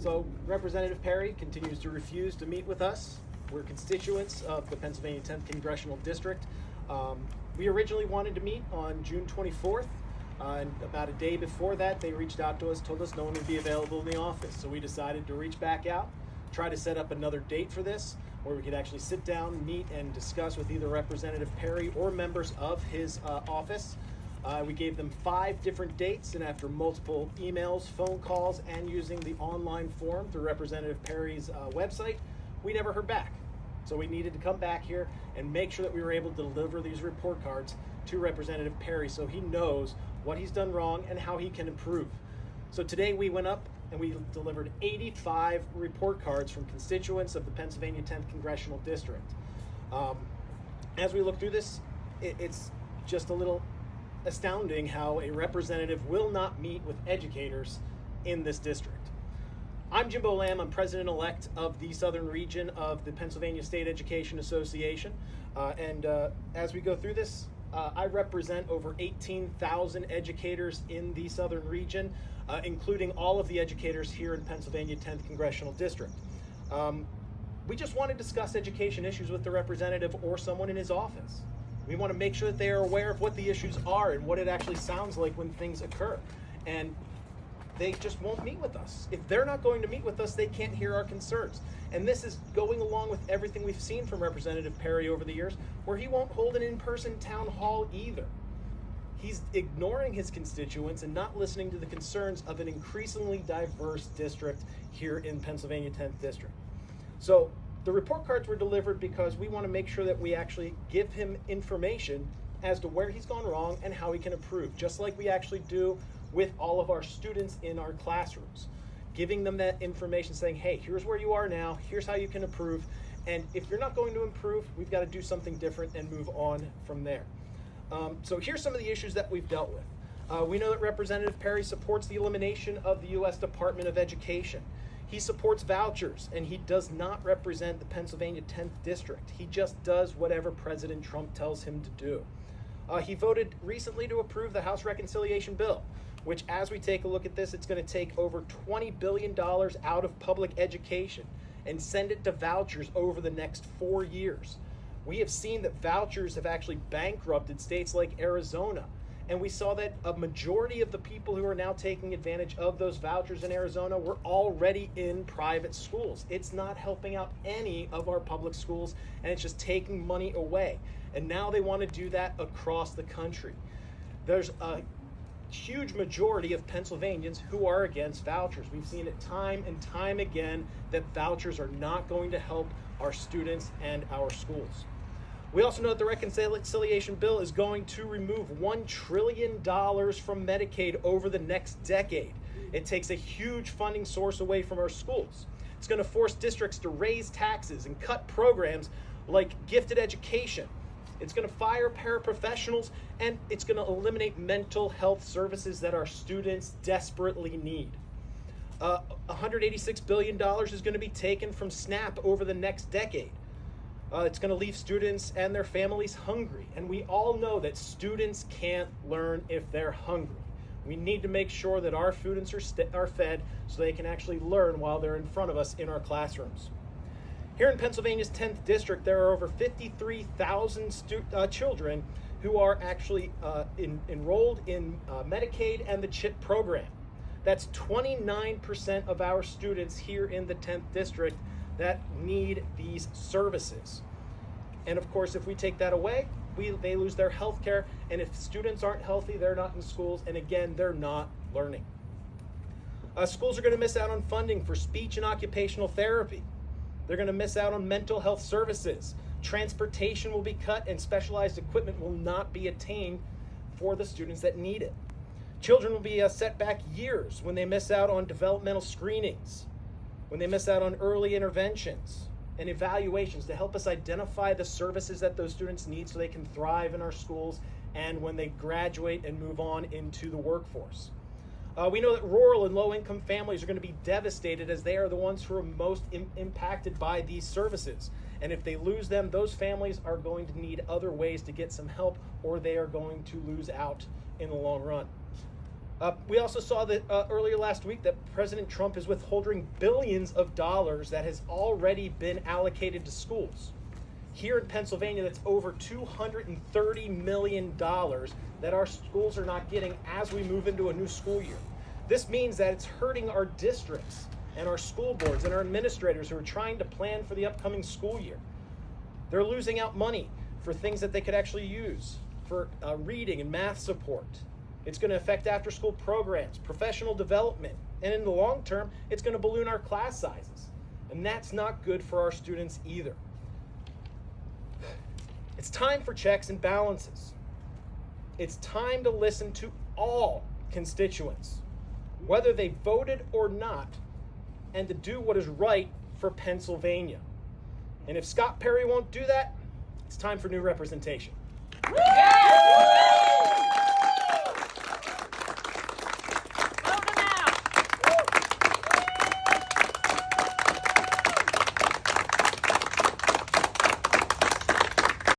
So Representative Perry continues to refuse to meet with us. We're constituents of the Pennsylvania 10th Congressional District. We originally wanted to meet on June 24th, and about a day before that, they reached out to us, told us no one would be available in the office. So we decided to reach back out, try to set up another date for this, where we could actually sit down, meet, and discuss with either Representative Perry or members of his office. We gave them 5 different dates, and after multiple emails, phone calls, and using the online form through Representative Perry's website, we never heard back. So we needed to come back here and make sure that we were able to deliver these report cards to Representative Perry so he knows what he's done wrong and how he can improve. So today we went up and we delivered 85 report cards from constituents of the Pennsylvania 10th Congressional District. As we look through this, it's just a little astounding how a representative will not meet with educators in this district. I'm Jimbo Lamb. I'm president-elect of the Southern Region of the Pennsylvania State Education Association. As we go through this, I represent over 18,000 educators in the Southern Region, including all of the educators here in Pennsylvania 10th Congressional District. We just want to discuss education issues with the representative or someone in his office. We want to make sure that they are aware of what the issues are and what it actually sounds like when things occur. And they just won't meet with us. If they're not going to meet with us, they can't hear our concerns. And this is going along with everything we've seen from Representative Perry over the years, where he won't hold an in-person town hall either. He's ignoring his constituents and not listening to the concerns of an increasingly diverse district here in Pennsylvania 10th District. So the report cards were delivered because we want to make sure that we actually give him information as to where he's gone wrong and how he can improve, just like we actually do with all of our students in our classrooms, giving them that information saying, hey, here's where you are now, here's how you can improve, and if you're not going to improve, we've got to do something different and move on from there. So here's some of the issues that we've dealt with. We know that Representative Perry supports the elimination of the U.S. Department of Education. He supports vouchers, and he does not represent the Pennsylvania 10th District. He just does whatever President Trump tells him to do. He voted recently to approve the House Reconciliation Bill, which, as we take a look at this, it's going to take over $20 billion out of public education and send it to vouchers over the next 4 years. We have seen that vouchers have actually bankrupted states like Arizona, and we saw that a majority of the people who are now taking advantage of those vouchers in Arizona were already in private schools. It's not helping out any of our public schools, and it's just taking money away. And now they want to do that across the country. There's a huge majority of Pennsylvanians who are against vouchers. We've seen it time and time again that vouchers are not going to help our students and our schools. We also know that the reconciliation bill is going to remove $1 trillion from Medicaid over the next decade. It takes a huge funding source away from our schools. It's going to force districts to raise taxes and cut programs like gifted education. It's going to fire paraprofessionals, and it's going to eliminate mental health services that our students desperately need. $186 billion is going to be taken from SNAP over the next decade. It's going to leave students and their families hungry, and we all know that students can't learn if they're hungry. We need to make sure that our students are fed so they can actually learn while they're in front of us in our classrooms. Here in Pennsylvania's 10th District, there are over 53,000 children who are actually enrolled in Medicaid and the CHIP program. That's 29% of our students here in the 10th District that need these services. And of course, if we take that away, they lose their health care, and if students aren't healthy, they're not in schools, and again, they're not learning. Schools are going to miss out on funding for speech and occupational therapy. They're going to miss out on mental health services. Transportation will be cut, and specialized equipment will not be attained for the students that need it. Children will be set back years when they miss out on developmental screenings, when they miss out on early interventions and evaluations to help us identify the services that those students need so they can thrive in our schools and when they graduate and move on into the workforce. We know that rural and low-income families are going to be devastated as they are the ones who are most impacted by these services. And if they lose them, those families are going to need other ways to get some help, or they are going to lose out in the long run. We also saw that earlier last week that President Trump is withholding billions of dollars that has already been allocated to schools. Here in Pennsylvania, that's over $230 million that our schools are not getting as we move into a new school year. This means that it's hurting our districts and our school boards and our administrators who are trying to plan for the upcoming school year. They're losing out money for things that they could actually use for reading and math support. It's going to affect after-school programs, professional development, and in the long term, it's going to balloon our class sizes. And that's not good for our students either. It's time for checks and balances. It's time to listen to all constituents, whether they voted or not, and to do what is right for Pennsylvania. And if Scott Perry won't do that, it's time for new representation. Yeah!